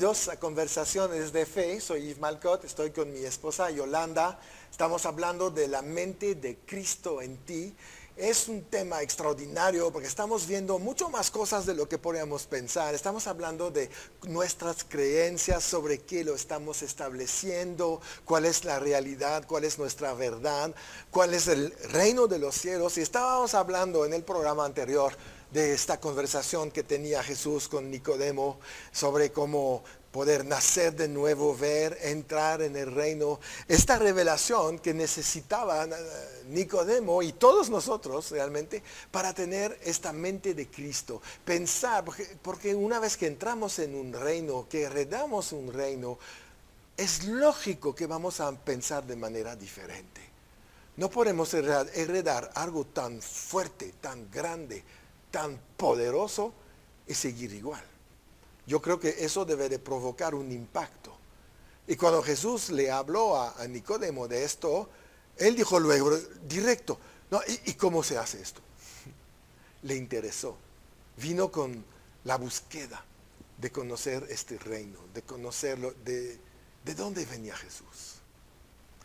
Bienvenidos a Conversaciones de Fe. Soy Yves Malcott, estoy con mi esposa Yolanda. Estamos hablando de la mente de Cristo en ti. Es un tema extraordinario porque estamos viendo mucho más cosas de lo que podríamos pensar. Estamos hablando de nuestras creencias, sobre qué lo estamos estableciendo, cuál es la realidad, cuál es nuestra verdad, cuál es el reino de los cielos. Y estábamos hablando en el programa anterior de esta conversación que tenía Jesús con Nicodemo sobre cómo poder nacer de nuevo, entrar en el reino, esta revelación que necesitaba Nicodemo y todos nosotros realmente para tener esta mente de Cristo, pensar, porque una vez que entramos en un reino, que heredamos un reino, es lógico que vamos a pensar de manera diferente. No podemos heredar algo tan fuerte, tan grande, tan poderoso y seguir igual. Yo creo que eso debe de provocar un impacto. Y cuando Jesús le habló a Nicodemo de esto, él dijo luego, directo, no, ¿y cómo se hace esto? Le interesó. Vino con la búsqueda de conocer este reino, de conocerlo, de dónde venía Jesús.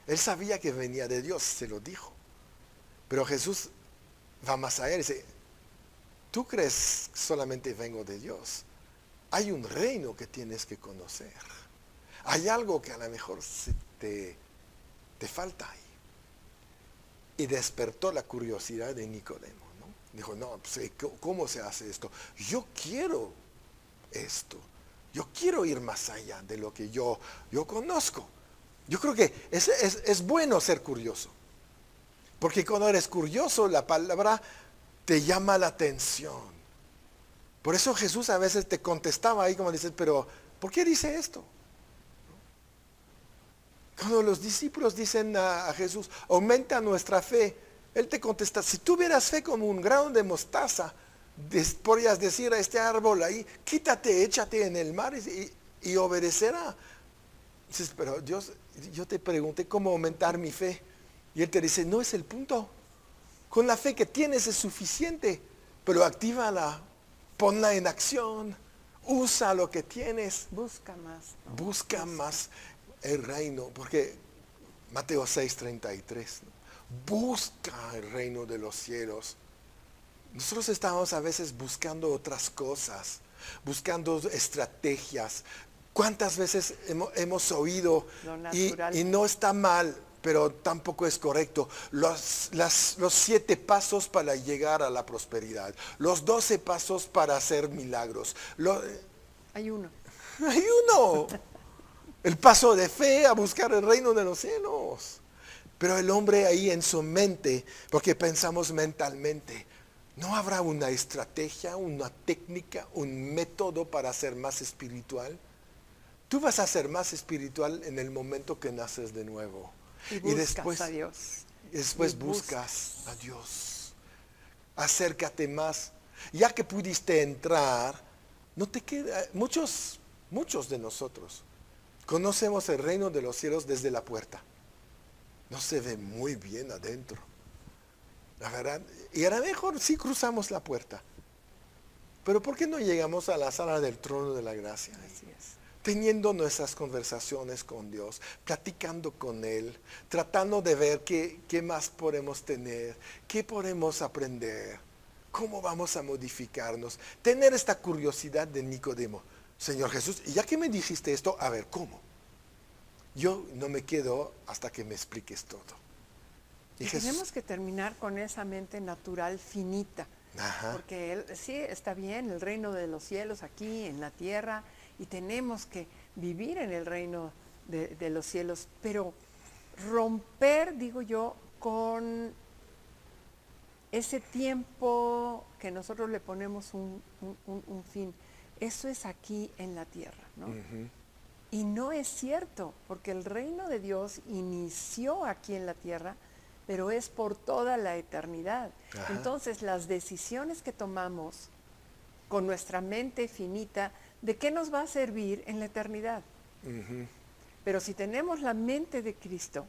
Él sabía que venía de Dios, se lo dijo. Pero Jesús va más allá y dice, tú crees que solamente vengo de Dios. Hay un reino que tienes que conocer. Hay algo que a lo mejor te falta ahí. Y despertó la curiosidad de Nicodemo, ¿no? Dijo, no, pues, ¿cómo se hace esto? Yo quiero esto. Yo quiero ir más allá de lo que yo conozco. Yo creo que es bueno ser curioso. Porque cuando eres curioso, la palabra te llama la atención. Por eso Jesús a veces te contestaba ahí como dices, pero ¿por qué dice esto? Cuando los discípulos dicen a Jesús, aumenta nuestra fe, Él te contesta, si tuvieras fe como un grano de mostaza, podrías decir a este árbol ahí, quítate, échate en el mar y obedecerá. Dices, pero yo te pregunté cómo aumentar mi fe. Y Él te dice, no es el punto. Con la fe que tienes es suficiente, pero actívala, ponla en acción, usa lo que tienes. Busca más. ¿No? Busca más el reino, porque Mateo 6:33, ¿no? Busca el reino de los cielos. Nosotros estamos a veces buscando otras cosas, buscando estrategias. ¿Cuántas veces hemos oído y no está mal, pero tampoco es correcto? Los 7 pasos para llegar a la prosperidad, los 12 pasos para hacer milagros. Hay uno. Hay uno. El paso de fe a buscar el reino de los cielos. Pero el hombre ahí en su mente, porque pensamos mentalmente, ¿no habrá una estrategia, una técnica, un método para ser más espiritual? Tú vas a ser más espiritual en el momento que naces de nuevo. Y después a Dios. Después buscas a Dios. Acércate más. Ya que pudiste entrar, no te queda. Muchos de nosotros conocemos el reino de los cielos desde la puerta. No se ve muy bien adentro. La verdad. Y a lo mejor sí cruzamos la puerta. Pero ¿por qué no llegamos a la sala del trono de la gracia? Así es. Teniendo nuestras conversaciones con Dios, platicando con Él, tratando de ver qué más podemos tener, qué podemos aprender, cómo vamos a modificarnos. Tener esta curiosidad de Nicodemo. Señor Jesús, y ya que me dijiste esto, a ver, ¿cómo? Yo no me quedo hasta que me expliques todo. Y tenemos que terminar con esa mente natural finita. Ajá. Porque él, sí, está bien, el reino de los cielos aquí en la tierra, y tenemos que vivir en el reino de los cielos, pero romper, digo yo, con ese tiempo que nosotros le ponemos un fin. Eso es aquí en la tierra, ¿no? Uh-huh. Y no es cierto, porque el reino de Dios inició aquí en la tierra, pero es por toda la eternidad. Ajá. Entonces, las decisiones que tomamos con nuestra mente finita, ¿de qué nos va a servir en la eternidad? Uh-huh. Pero si tenemos la mente de Cristo,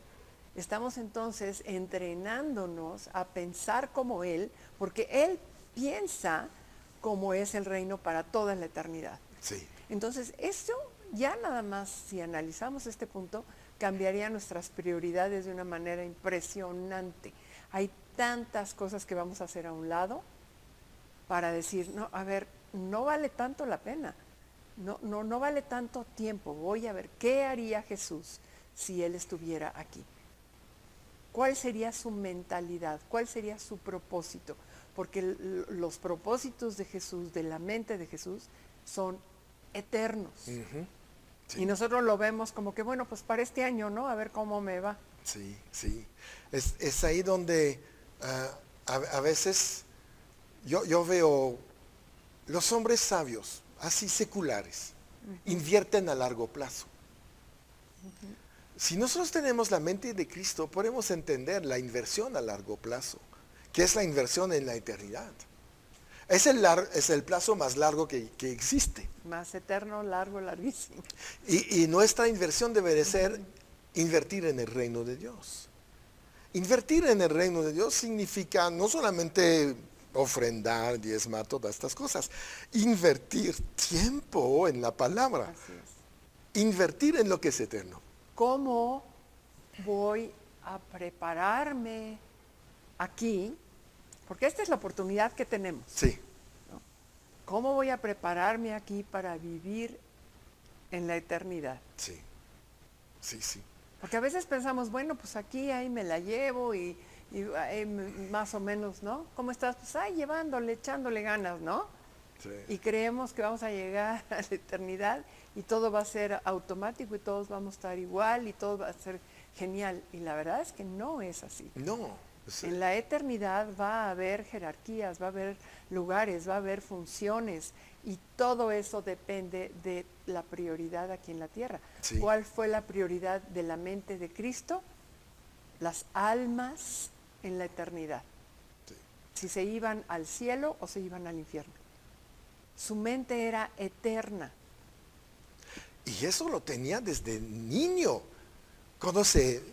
estamos entonces entrenándonos a pensar como Él, porque Él piensa como es el reino para toda la eternidad. Sí. Entonces, esto ya nada más si analizamos este punto, cambiaría nuestras prioridades de una manera impresionante. Hay tantas cosas que vamos a hacer a un lado para decir, no, a ver, no vale tanto la pena, no vale tanto tiempo. Voy a ver, ¿qué haría Jesús si Él estuviera aquí? ¿Cuál sería su mentalidad? ¿Cuál sería su propósito? Porque los propósitos de Jesús, de la mente de Jesús, son eternos. Sí. Y nosotros lo vemos como que, bueno, pues para este año, ¿no? A ver cómo me va. Sí, sí. Es ahí donde a veces yo veo los hombres sabios, así seculares, invierten a largo plazo. Si nosotros tenemos la mente de Cristo, podemos entender la inversión a largo plazo, que es la inversión en la eternidad. Es el plazo más largo que existe. Más eterno, largo, larguísimo. Y nuestra inversión debe de ser invertir en el reino de Dios. Invertir en el reino de Dios significa no solamente ofrendar, diezmar, todas estas cosas. Invertir tiempo en la palabra. Así es. Invertir en lo que es eterno. ¿Cómo voy a prepararme aquí? Porque esta es la oportunidad que tenemos. Sí. ¿Cómo voy a prepararme aquí para vivir en la eternidad? Sí. Sí, sí. Porque a veces pensamos, bueno, pues aquí ahí me la llevo y más o menos, ¿no? ¿Cómo estás? Pues ahí llevándole, echándole ganas, ¿no? Sí. Y creemos que vamos a llegar a la eternidad y todo va a ser automático y todos vamos a estar igual y todo va a ser genial. Y la verdad es que no es así. No. Sí. En la eternidad va a haber jerarquías, va a haber lugares, va a haber funciones y todo eso depende de la prioridad aquí en la tierra. Sí. ¿Cuál fue la prioridad de la mente de Cristo? Las almas en la eternidad. Sí. Si se iban al cielo o se iban al infierno. Su mente era eterna. Y eso lo tenía desde niño. Cuando se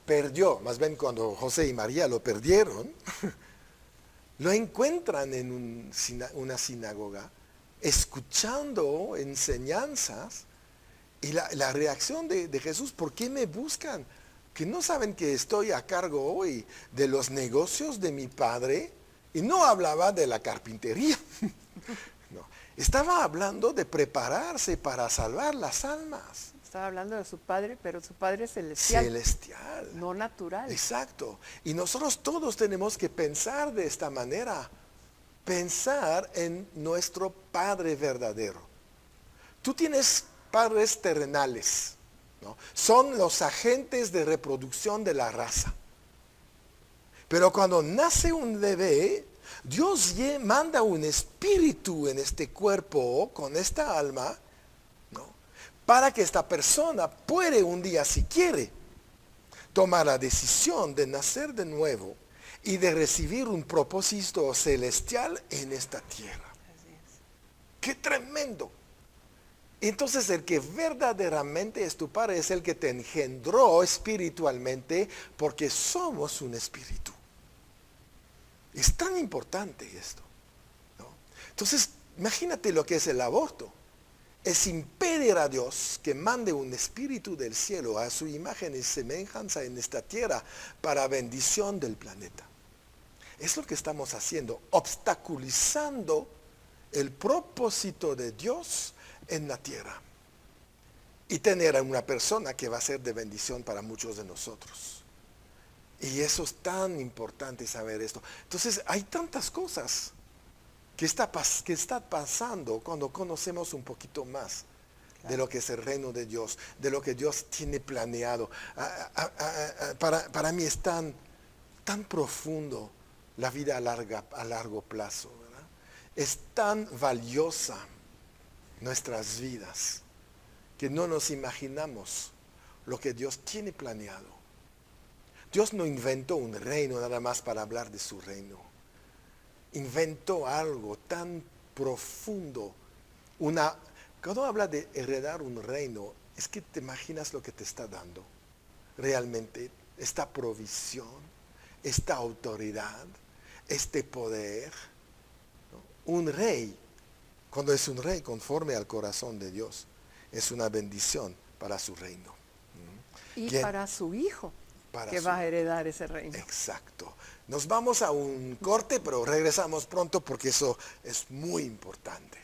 perdió, más bien cuando José y María lo perdieron, lo encuentran en una sinagoga, escuchando enseñanzas, y la reacción de Jesús: ¿por qué me buscan? ¿Que no saben que estoy a cargo hoy de los negocios de mi padre? Y no hablaba de la carpintería. No, estaba hablando de prepararse para salvar las almas. Estaba hablando de su padre, pero su padre celestial. Celestial. No natural. Exacto. Y nosotros todos tenemos que pensar de esta manera. Pensar en nuestro Padre verdadero. Tú tienes padres terrenales, ¿no? Son los agentes de reproducción de la raza. Pero cuando nace un bebé, Dios manda un espíritu en este cuerpo, con esta alma, ¿no? Para que esta persona puede un día, si quiere, tomar la decisión de nacer de nuevo y de recibir un propósito celestial en esta tierra. Así es. ¡Qué tremendo! Entonces el que verdaderamente es tu padre es el que te engendró espiritualmente, porque somos un espíritu. Es tan importante esto, ¿no? Entonces, imagínate lo que es el aborto. Es impedir a Dios que mande un espíritu del cielo a su imagen y semejanza en esta tierra para bendición del planeta. Es lo que estamos haciendo, obstaculizando el propósito de Dios en la tierra. Y tener a una persona que va a ser de bendición para muchos de nosotros. Y eso es tan importante saber esto. Entonces hay tantas cosas que está pasando cuando conocemos un poquito más de lo que es el reino de Dios, de lo que Dios tiene planeado. Para mí es tan profundo la vida a largo plazo, ¿verdad? Es tan valiosa nuestras vidas que no nos imaginamos lo que Dios tiene planeado. Dios no inventó un reino nada más para hablar de su reino. Inventó algo tan profundo. Cuando habla de heredar un reino, es que te imaginas lo que te está dando. Realmente, esta provisión, esta autoridad, este poder, ¿no? Un rey, cuando es un rey conforme al corazón de Dios, es una bendición para su reino. Y ¿Quién? para su hijo, Para que su- va a heredar ese reino. Exacto. Nos vamos a un corte, pero regresamos pronto porque eso es muy importante.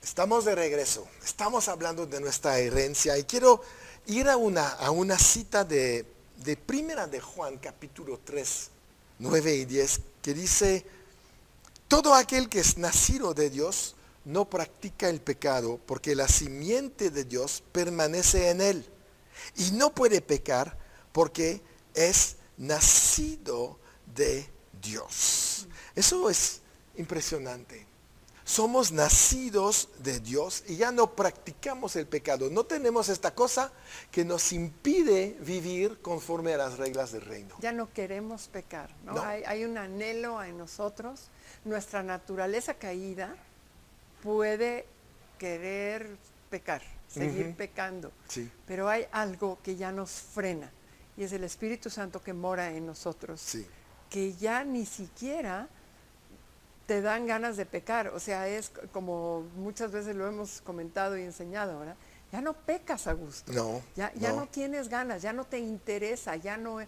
Estamos de regreso, estamos hablando de nuestra herencia y quiero ir a una cita de Primera de Juan, capítulo 3, 9 y 10, que dice, todo aquel que es nacido de Dios no practica el pecado, porque la simiente de Dios permanece en él y no puede pecar porque es nacido de Dios. Eso es impresionante. Somos nacidos de Dios y ya no practicamos el pecado. No tenemos esta cosa que nos impide vivir conforme a las reglas del reino. Ya no queremos pecar, ¿no? No. Hay un anhelo en nosotros. Nuestra naturaleza caída puede querer pecar, seguir pecando. Sí. Pero hay algo que ya nos frena y es el Espíritu Santo que mora en nosotros. Sí. Que ya ni siquiera te dan ganas de pecar. O sea, es como muchas veces lo hemos comentado y enseñado, ¿verdad? Ya no pecas a gusto. No, Ya no tienes ganas, ya no te interesa, ya no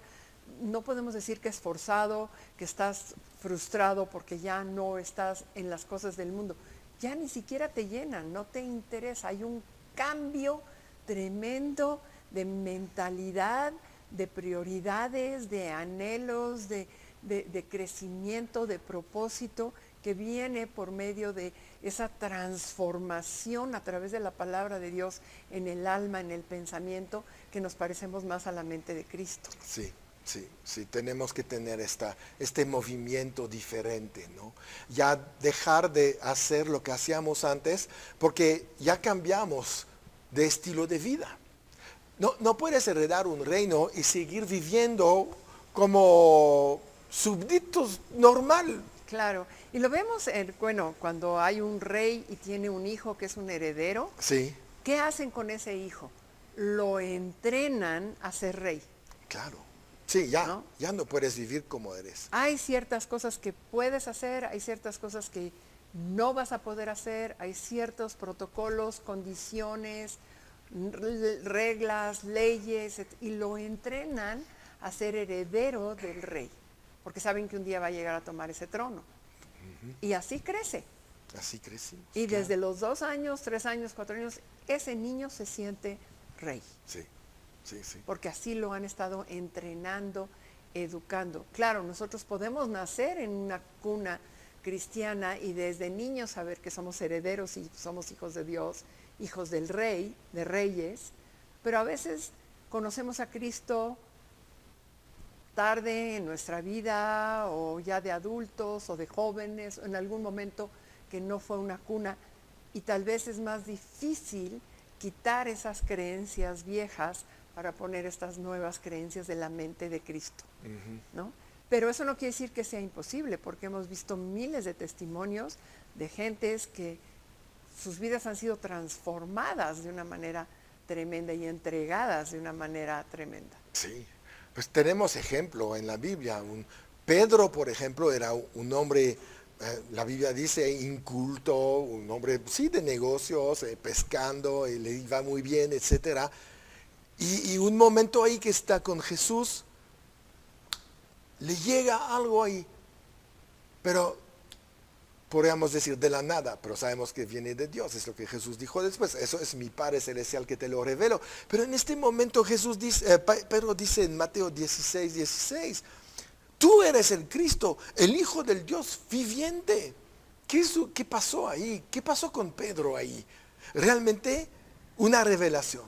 podemos decir que es forzado, que estás frustrado porque ya no estás en las cosas del mundo. Ya ni siquiera te llenan, no te interesa. Hay un cambio tremendo de mentalidad, de prioridades, de anhelos, de crecimiento, de propósito, que viene por medio de esa transformación a través de la palabra de Dios en el alma, en el pensamiento, que nos parecemos más a la mente de Cristo. Sí, tenemos que tener este movimiento diferente, ¿no? Ya dejar de hacer lo que hacíamos antes, porque ya cambiamos de estilo de vida. No puedes heredar un reino y seguir viviendo como súbditos normal. Claro, y lo vemos, cuando hay un rey y tiene un hijo que es un heredero, Sí, ¿qué hacen con ese hijo? Lo entrenan a ser rey. claro. Sí, ya ¿No? ya no puedes vivir como eres. Hay ciertas cosas que puedes hacer, hay ciertas cosas que no vas a poder hacer, hay ciertos protocolos, condiciones, reglas, leyes, y lo entrenan a ser heredero del rey, porque saben que un día va a llegar a tomar ese trono. Y así crece. Así crecimos. Y claro. desde los 2 años, 3 años, 4 años, ese niño se siente rey, Sí. porque así lo han estado entrenando, educando. Claro, nosotros podemos nacer en una cuna cristiana y desde niños saber que somos herederos y somos hijos de Dios, hijos del rey, de reyes, pero a veces conocemos a Cristo tarde en nuestra vida, o ya de adultos o de jóvenes, en algún momento que no fue una cuna, y tal vez es más difícil quitar esas creencias viejas para poner estas nuevas creencias de la mente de Cristo, ¿no? Pero eso no quiere decir que sea imposible, porque hemos visto miles de testimonios de gentes que sus vidas han sido transformadas de una manera tremenda y entregadas de una manera tremenda. Sí, pues tenemos ejemplo en la Biblia. Pedro, por ejemplo, era un hombre, la Biblia dice, inculto, un hombre, sí, de negocios, pescando, y le iba muy bien, etcétera. Y un momento ahí que está con Jesús, le llega algo ahí, pero podríamos decir de la nada, pero sabemos que viene de Dios, es lo que Jesús dijo después, eso es mi Padre Celestial que te lo revelo. Pero en este momento Jesús dice, Pedro dice en Mateo 16:16, tú eres el Cristo, el Hijo del Dios viviente. ¿Qué pasó ahí? ¿Qué pasó con Pedro ahí? Realmente una revelación,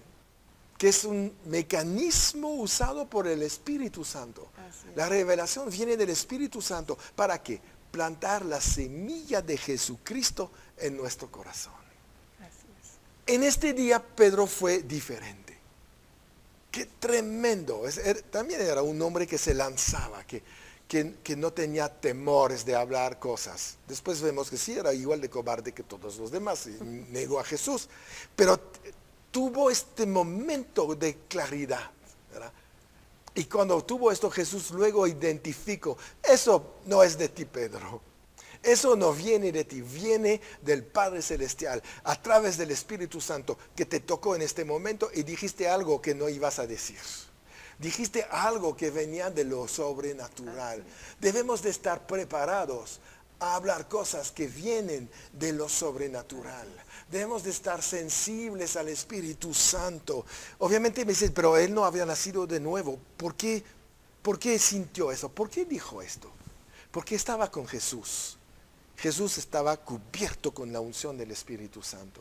que es un mecanismo usado por el Espíritu Santo. La revelación viene del Espíritu Santo. ¿Para qué? Plantar la semilla de Jesucristo en nuestro corazón. Así es. En este día Pedro fue diferente. Qué tremendo. También era un hombre que se lanzaba, que no tenía temores de hablar cosas. Después vemos que sí, era igual de cobarde que todos los demás, y negó a Jesús. Pero tuvo este momento de claridad, ¿verdad? Y cuando tuvo esto, Jesús luego identificó, eso no es de ti, Pedro. Eso no viene de ti, viene del Padre Celestial, a través del Espíritu Santo, que te tocó en este momento y dijiste algo que no ibas a decir. Dijiste algo que venía de lo sobrenatural. Debemos de estar preparados a hablar cosas que vienen de lo sobrenatural. Debemos de estar sensibles al Espíritu Santo. Obviamente me dices, pero él no había nacido de nuevo. ¿Por qué sintió eso? ¿Por qué dijo esto? Porque estaba con Jesús. Jesús estaba cubierto con la unción del Espíritu Santo.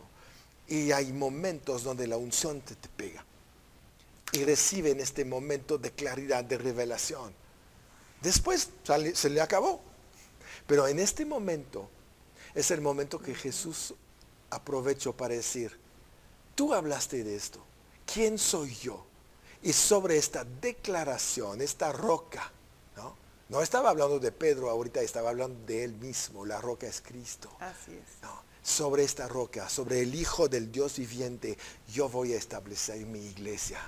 Y hay momentos donde la unción te pega. Y recibe en este momento de claridad, de revelación. Después se le acabó. Pero en este momento es el momento que Jesús aprovechó para decir, tú hablaste de esto, ¿quién soy yo? Y sobre esta declaración, esta roca, no estaba hablando de Pedro ahorita, estaba hablando de él mismo, la roca es Cristo. Así es. Sobre esta roca, sobre el Hijo del Dios viviente, yo voy a establecer mi iglesia.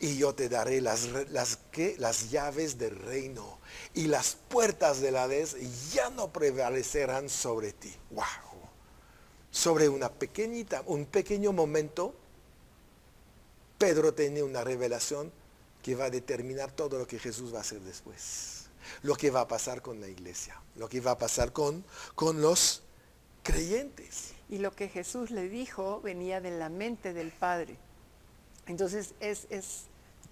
Y yo te daré las llaves del reino. Y las puertas del Hades ya no prevalecerán sobre ti. ¡Wow! Sobre un pequeño momento, Pedro tiene una revelación que va a determinar todo lo que Jesús va a hacer después. Lo que va a pasar con la iglesia. Lo que va a pasar con los creyentes. Y lo que Jesús le dijo venía de la mente del Padre. Entonces es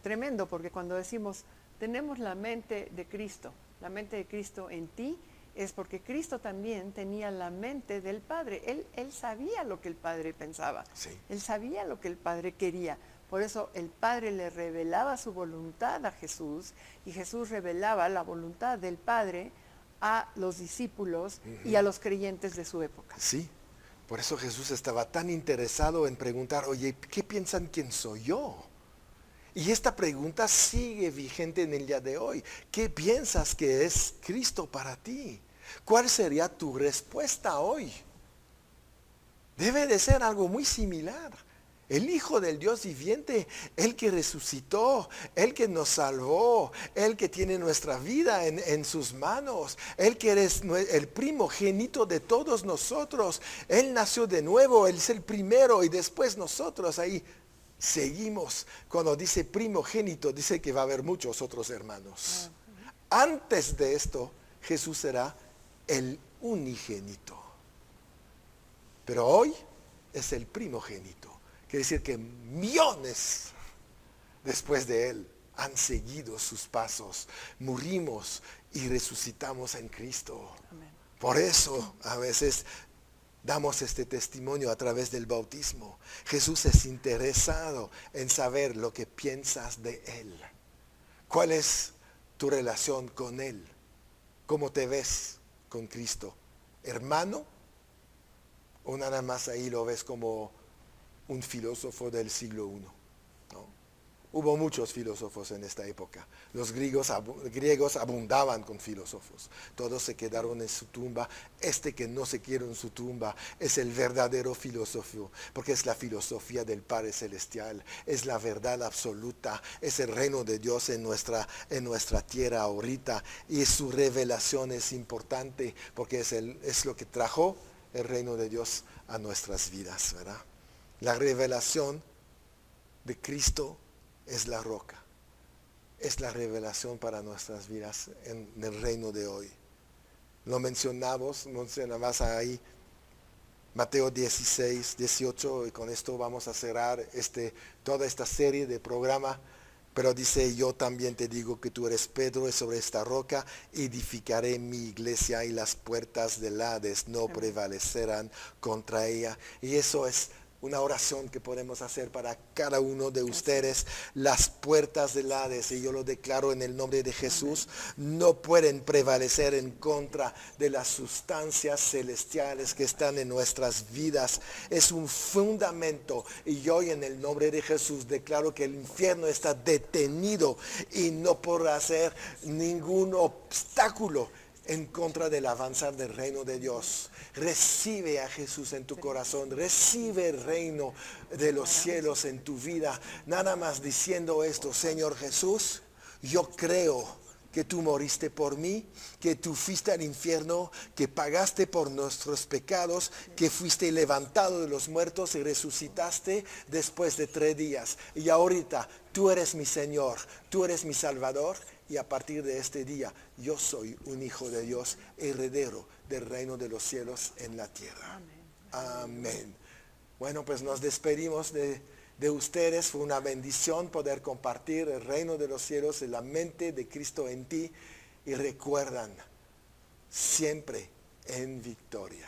tremendo, porque cuando decimos, tenemos la mente de Cristo en ti, es porque Cristo también tenía la mente del Padre. Él sabía lo que el Padre pensaba. Sí. Él sabía lo que el Padre quería. Por eso el Padre le revelaba su voluntad a Jesús, y Jesús revelaba la voluntad del Padre a los discípulos y a los creyentes de su época. Sí, por eso Jesús estaba tan interesado en preguntar, oye, ¿qué piensan quién soy yo? Y esta pregunta sigue vigente en el día de hoy. ¿Qué piensas que es Cristo para ti? ¿Cuál sería tu respuesta hoy? Debe de ser algo muy similar. El Hijo del Dios viviente, el que resucitó, el que nos salvó, el que tiene nuestra vida en sus manos, el que es el primogénito de todos nosotros. Él nació de nuevo, Él es el primero y después nosotros ahí seguimos. Cuando dice primogénito, dice que va a haber muchos otros hermanos. Antes de esto, Jesús será el unigénito. Pero hoy es el primogénito. Quiere decir que millones después de él han seguido sus pasos. Morimos y resucitamos en Cristo. Amén. Por eso a veces damos este testimonio a través del bautismo. Jesús es interesado en saber lo que piensas de Él. ¿Cuál es tu relación con Él? ¿Cómo te ves con Cristo? ¿Hermano? ¿O nada más ahí lo ves como un filósofo del siglo I? ¿No? Hubo muchos filósofos en esta época. Los griegos abundaban con filósofos. Todos se quedaron en su tumba. Este que no se quedó en su tumba es el verdadero filósofo, porque es la filosofía del Padre Celestial, es la verdad absoluta, es el reino de Dios en nuestra tierra ahorita. Y su revelación es importante, porque es lo que trajo el reino de Dios a nuestras vidas, ¿verdad? La revelación de Cristo es la roca, es la revelación para nuestras vidas en el reino de hoy. Lo mencionabas ahí, Mateo 16, 18, y con esto vamos a cerrar toda esta serie de programa. Pero dice, yo también te digo que tú eres Pedro, y sobre esta roca edificaré mi iglesia, y las puertas del Hades no prevalecerán contra ella. Y eso es una oración que podemos hacer para cada uno de ustedes. Las puertas del Hades, y yo lo declaro en el nombre de Jesús, no pueden prevalecer en contra de las sustancias celestiales que están en nuestras vidas. Es un fundamento, y yo en el nombre de Jesús declaro que el infierno está detenido y no podrá hacer ningún obstáculo en contra del avanzar del reino de Dios. Recibe a Jesús en tu corazón, recibe el reino de los cielos en tu vida, nada más diciendo esto: Señor Jesús, yo creo que tú moriste por mí, que tú fuiste al infierno, que pagaste por nuestros pecados, que fuiste levantado de los muertos y resucitaste después de 3 días. Y ahorita tú eres mi Señor, tú eres mi Salvador. Y a partir de este día, yo soy un hijo de Dios, heredero del reino de los cielos en la tierra. Amén. Amén. Bueno, pues nos despedimos de ustedes. Fue una bendición poder compartir el reino de los cielos en la mente de Cristo en ti. Y recuerdan, siempre en victoria.